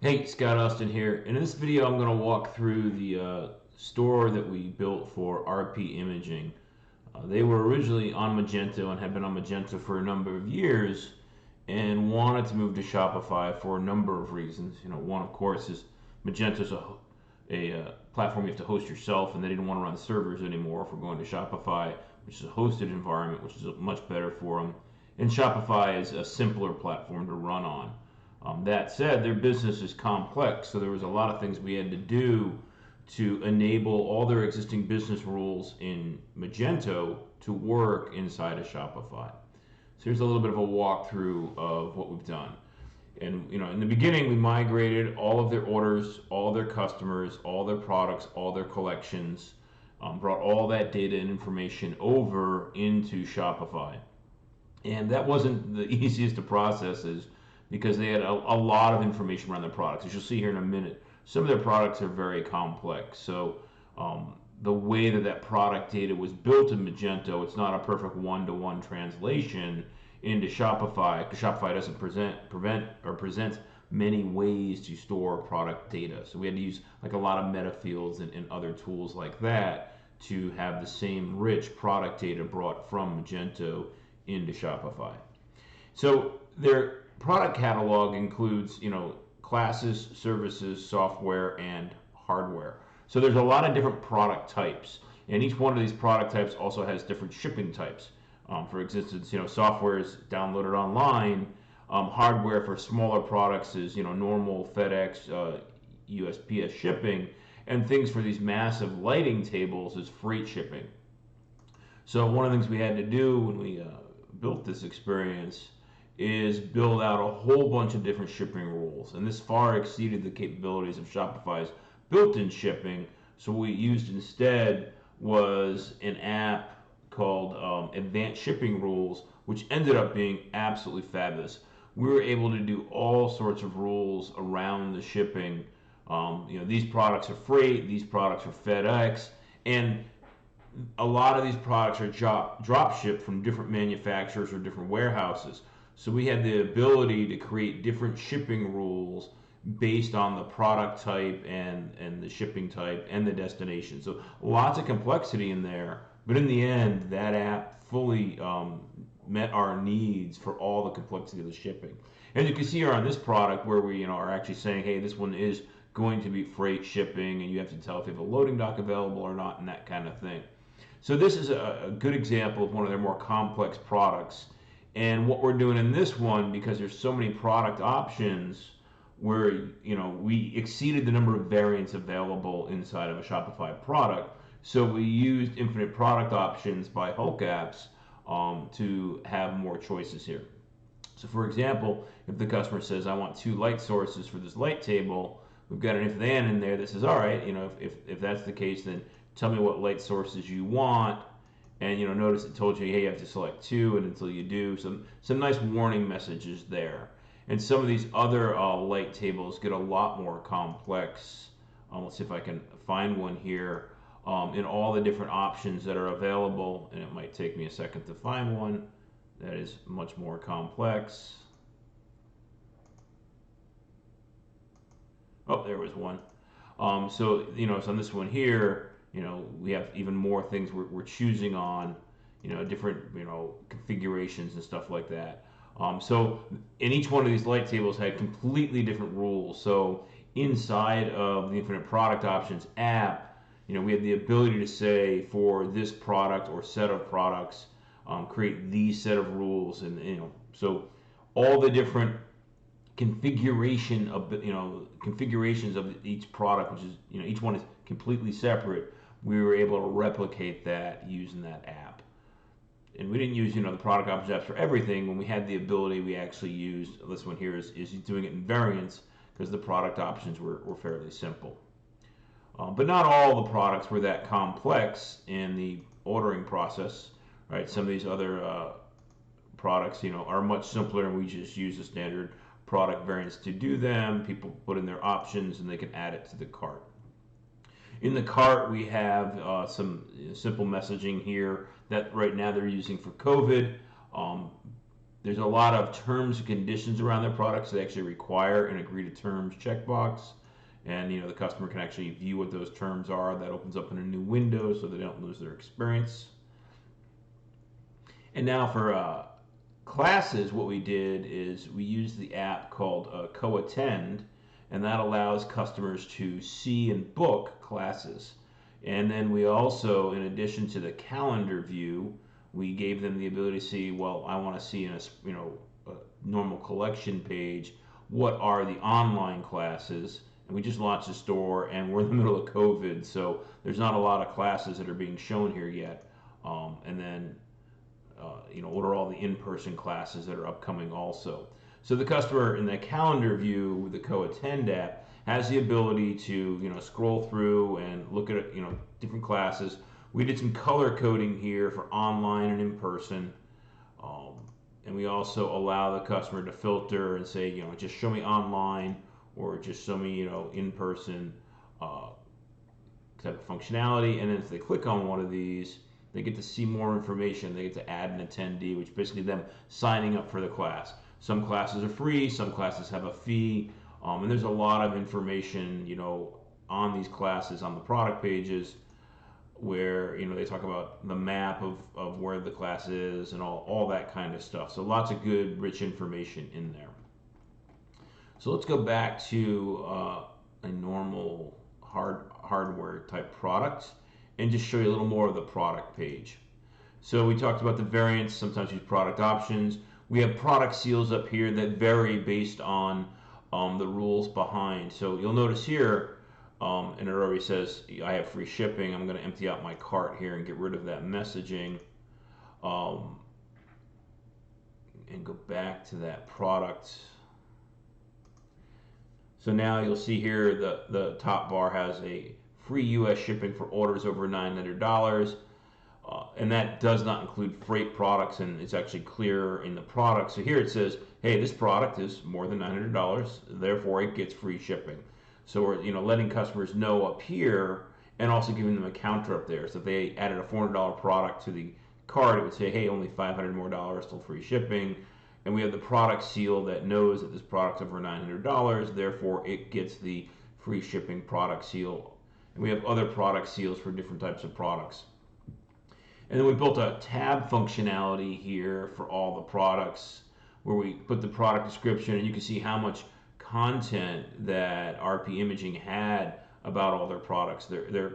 Hey, Scott Austin here. In this video, I'm going to walk through the store that we built for RPImaging. They were originally on Magento and had been on Magento for a number of years and wanted to move to Shopify for a number of reasons. One, of course, is Magento's a platform you have to host yourself, and they didn't want to run servers anymore for going to Shopify, which is a hosted environment, which is much better for them. And Shopify is a simpler platform to run on. That said, their business is complex, so there was a lot of things we had to do to enable all their existing business rules in Magento to work inside of Shopify. So here's a little bit of a walkthrough of what we've done. And in the beginning, we migrated all of their orders, all their customers, all their products, all their collections, brought all that data and information over into Shopify. And that wasn't the easiest of processes because they had a lot of information around their products. As you'll see here in a minute, some of their products are very complex. So the way that product data was built in Magento, it's not a perfect one-to-one translation into Shopify, because Shopify doesn't present many ways to store product data. So we had to use like a lot of meta fields and other tools like that to have the same rich product data brought from Magento into Shopify. So their product catalog includes, classes, services, software, and hardware. So there's a lot of different product types, and each one of these product types also has different shipping types. For instance, software is downloaded online. Hardware for smaller products is, normal FedEx, USPS shipping, and things for these massive lighting tables is freight shipping. So one of the things we had to do when we built this experience is build out a whole bunch of different shipping rules, and this far exceeded the capabilities of Shopify's built-in shipping. So what we used instead was an app called Advanced Shipping Rules, which ended up being absolutely fabulous. We were able to do all sorts of rules around the shipping. These products are freight, these products are FedEx, and a lot of these products are drop shipped from different manufacturers or different warehouses. So we had the ability to create different shipping rules based on the product type and the shipping type and the destination. So lots of complexity in there, but in the end, that app fully met our needs for all the complexity of the shipping. And you can see here on this product where we are actually saying, hey, this one is going to be freight shipping, and you have to tell if you have a loading dock available or not, and that kind of thing. So this is a good example of one of their more complex products. And what we're doing in this one, because there's so many product options, where we exceeded the number of variants available inside of a Shopify product. So we used infinite product options by Hulk apps to have more choices here. So for example, if the customer says, I want 2 light sources for this light table, we've got an if-then in there that says, all right, if that's the case, then tell me what light sources you want. And notice it told you, hey, you have to select 2, and until you do, some nice warning messages there. And some of these other light tables get a lot more complex. Let's see if I can find one here in all the different options that are available, and it might take me a second to find one that is much more complex. Oh, there was one. So on this one here, we have even more things we're choosing on, different, configurations and stuff like that. So in each one of these light tables had completely different rules. So inside of the Infinite Product Options app, we have the ability to say for this product or set of products, create these set of rules, and so all the different configurations of each product, which is each one is completely separate. We were able to replicate that using that app. And we didn't use the product options apps for everything. When we had the ability, we actually used this one here is doing it in variants, because the product options were fairly simple. But not all the products were that complex in the ordering process, right? Some of these other products are much simpler, and we just use the standard product variants to do them. People put in their options and they can add it to the cart. In the cart, we have some simple messaging here that right now they're using for COVID. There's a lot of terms and conditions around their products. They actually require an agree to terms checkbox, and the customer can actually view what those terms are. That opens up in a new window so they don't lose their experience. And now for classes, what we did is we used the app called Co-Attend, and that allows customers to see and book classes. And then we also, in addition to the calendar view, we gave them the ability to see, well, I want to see in a normal collection page, what are the online classes. And we just launched the store, and we're in the middle of COVID, so there's not a lot of classes that are being shown here yet. And then what are all the in-person classes that are upcoming also. So the customer in the calendar view with the Co-Attend app has the ability to scroll through and look at different classes. We did some color coding here for online and in person, and we also allow the customer to filter and say just show me online or just show me in person type of functionality. And then if they click on one of these, they get to see more information. They get to add an attendee, which basically them signing up for the class. Some classes are free, some classes have a fee, and there's a lot of information, on these classes on the product pages where, they talk about the map of where the class is and all that kind of stuff. So lots of good, rich information in there. So let's go back to a normal hardware type product and just show you a little more of the product page. So we talked about the variants, sometimes use product options. We have product seals up here that vary based on the rules behind. So you'll notice here, and it already says I have free shipping. I'm going to empty out my cart here and get rid of that messaging. And go back to that product. So now you'll see here the top bar has a free U.S. shipping for orders over $900, and that does not include freight products, and it's actually clear in the product. So here it says, hey, this product is more than $900, therefore it gets free shipping. So we're letting customers know up here, and also giving them a counter up there. So if they added a $400 product to the cart, it would say, hey, only $500 more, still free shipping. And we have the product seal that knows that this product's over $900, therefore it gets the free shipping product seal. And we have other product seals for different types of products. And then we built a tab functionality here for all the products where we put the product description, and you can see how much content that RPImaging had about all their products. Their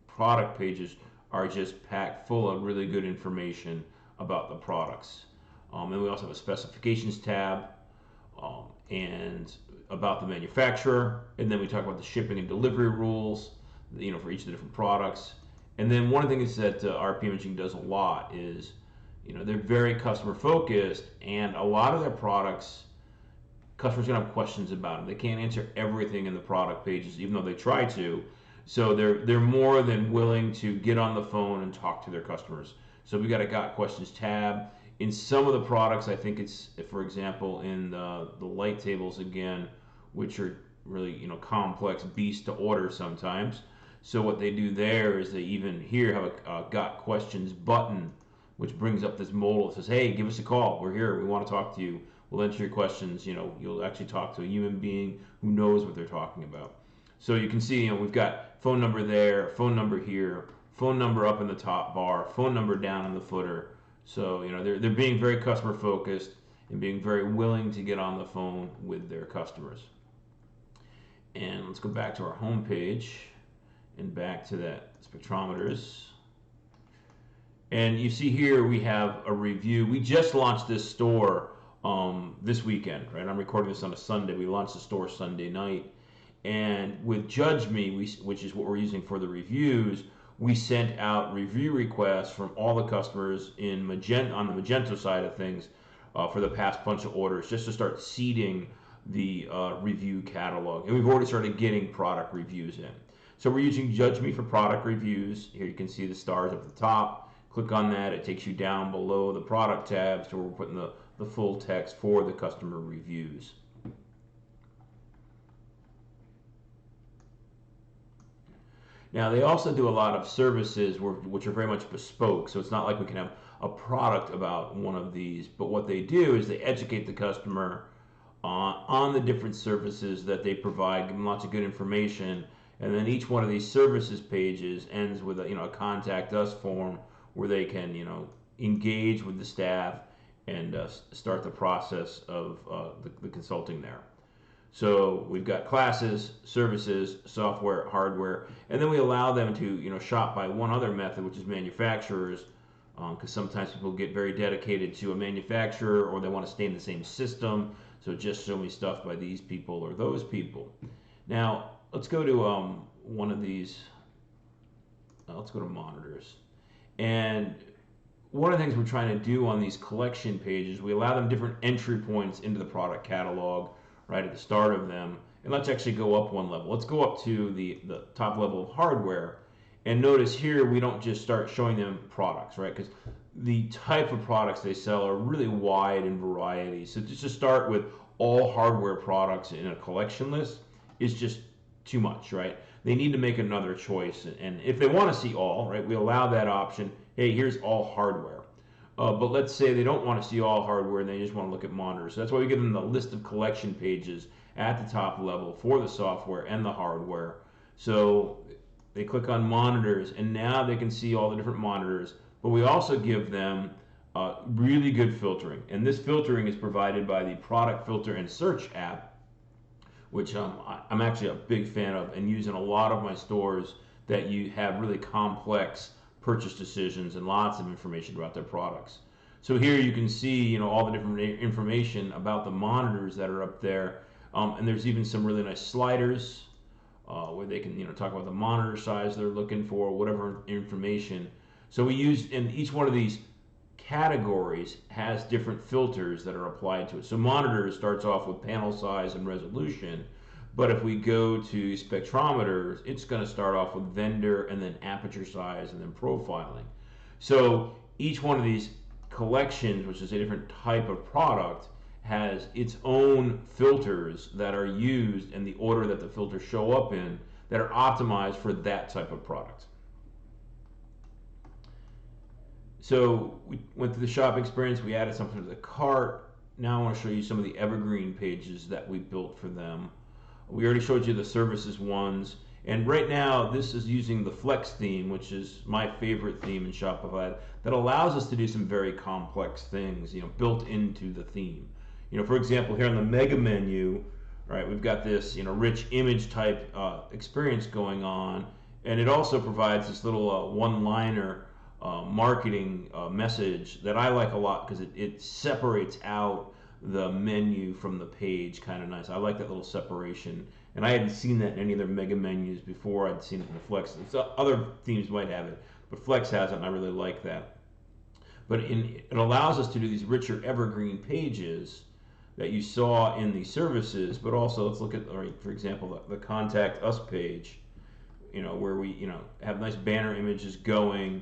product pages are just packed full of really good information about the products. And we also have a specifications tab and about the manufacturer. And then we talk about the shipping and delivery rules, for each of the different products. And then one of the things that RPImaging does a lot is, they're very customer focused, and a lot of their products, customers are gonna have questions about them. They can't answer everything in the product pages, even though they try to. So they're more than willing to get on the phone and talk to their customers. So we got a Got Questions tab. In some of the products, I think it's, for example, in the light tables again, which are really complex beasts to order sometimes. So what they do there is they even here have a Got Questions button, which brings up this modal. It says, hey, give us a call. We're here. We want to talk to you. We'll answer your questions. You'll actually talk to a human being who knows what they're talking about. So you can see, we've got phone number there, phone number here, phone number up in the top bar, phone number down in the footer. So, they're being very customer focused and being very willing to get on the phone with their customers. And let's go back to our home page and back to that spectrometers. And you see here we have a review. We just launched this store this weekend, right? I'm recording this on a Sunday. We launched the store Sunday night. And with Judge Me, which is what we're using for the reviews, we sent out review requests from all the customers in on the Magento side of things for the past bunch of orders, just to start seeding the review catalog. And we've already started getting product reviews in. So we're using Judge Me for product reviews. Here you can see the stars up at the top. Click on that. It takes you down below the product tabs to where we're putting the full text for the customer reviews. Now they also do a lot of services which are very much bespoke. So it's not like we can have a product about one of these, but what they do is they educate the customer on the different services that they provide, give them lots of good information, and then each one of these services pages ends with a contact us form where they can engage with the staff and start the process of the consulting there. So we've got classes, services, software, hardware, and then we allow them to shop by one other method, which is manufacturers, because sometimes people get very dedicated to a manufacturer or they want to stay in the same system. So just show me stuff by these people or those people. Now let's go to one of these. Let's go to monitors. And one of the things we're trying to do on these collection pages, we allow them different entry points into the product catalog right at the start of them. And let's actually go up one level. Let's go up to the top level of hardware. And notice here we don't just start showing them products, right? Because the type of products they sell are really wide in variety. So just to start with all hardware products in a collection list is just too much, right? They need to make another choice. And if they want to see all, right, we allow that option. Hey, here's all hardware. But let's say they don't want to see all hardware and they just want to look at monitors. So that's why we give them the list of collection pages at the top level for the software and the hardware. So they click on monitors and now they can see all the different monitors. But we also give them really good filtering. And this filtering is provided by the Product Filter and Search app, which I'm actually a big fan of and use in a lot of my stores that you have really complex purchase decisions and lots of information about their products. So here you can see all the different information about the monitors that are up there, and there's even some really nice sliders where they can talk about the monitor size they're looking for, whatever information. So we use, and each one of these categories has different filters that are applied to it. So monitors starts off with panel size and resolution, but if we go to spectrometers, it's going to start off with vendor and then aperture size and then profiling. So each one of these collections, which is a different type of product, has its own filters that are used in the order that the filters show up in that are optimized for that type of product. So we went through the shopping experience, we added something to the cart. Now I want to show you some of the evergreen pages that we built for them. We already showed you the services ones, and right now this is using the Flex theme, which is my favorite theme in Shopify, that allows us to do some very complex things, built into the theme. For example, here on the mega menu, right, we've got this, rich image type experience going on, and it also provides this little one-liner marketing message that I like a lot because it separates out the menu from the page kind of nice. I like that little separation, and I hadn't seen that in any of their mega menus before. I'd seen it in the Flex. Other themes might have it, but Flex has it, and I really like that. But it allows us to do these richer evergreen pages that you saw in the services, but also let's look at, for example, the Contact Us page, where we have nice banner images going,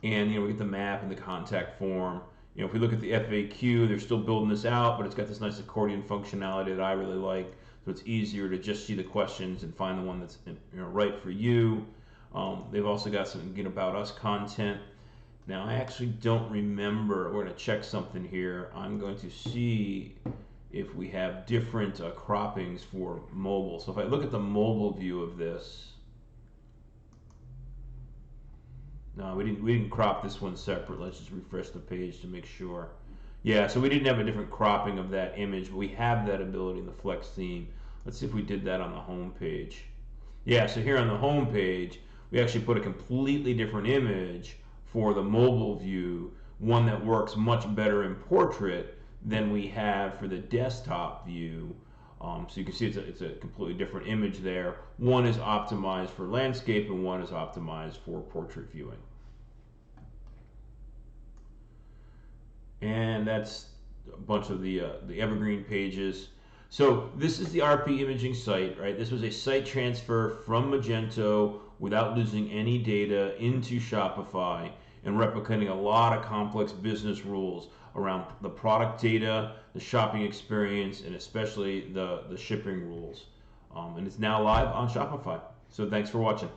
and we get the map and the contact form. If we look at the FAQ, they're still building this out, but it's got this nice accordion functionality that I really like. So it's easier to just see the questions and find the one that's right for you. They've also got some About Us content. Now I actually don't remember. We're going to check something here. I'm going to see if we have different croppings for mobile. So if I look at the mobile view of this, no, we didn't crop this one separate. Let's just refresh the page to make sure. Yeah, so we didn't have a different cropping of that image, but we have that ability in the Flex theme. Let's see if we did that on the home page. Yeah, so here on the home page, we actually put a completely different image for the mobile view, one that works much better in portrait than we have for the desktop view. So you can see it's a completely different image there. One is optimized for landscape and one is optimized for portrait viewing. And that's a bunch of the evergreen pages. So this is the RPImaging site, right? This was a site transfer from Magento without losing any data into Shopify and replicating a lot of complex business rules around the product data, the shopping experience, and especially the shipping rules. And it's now live on Shopify. So thanks for watching.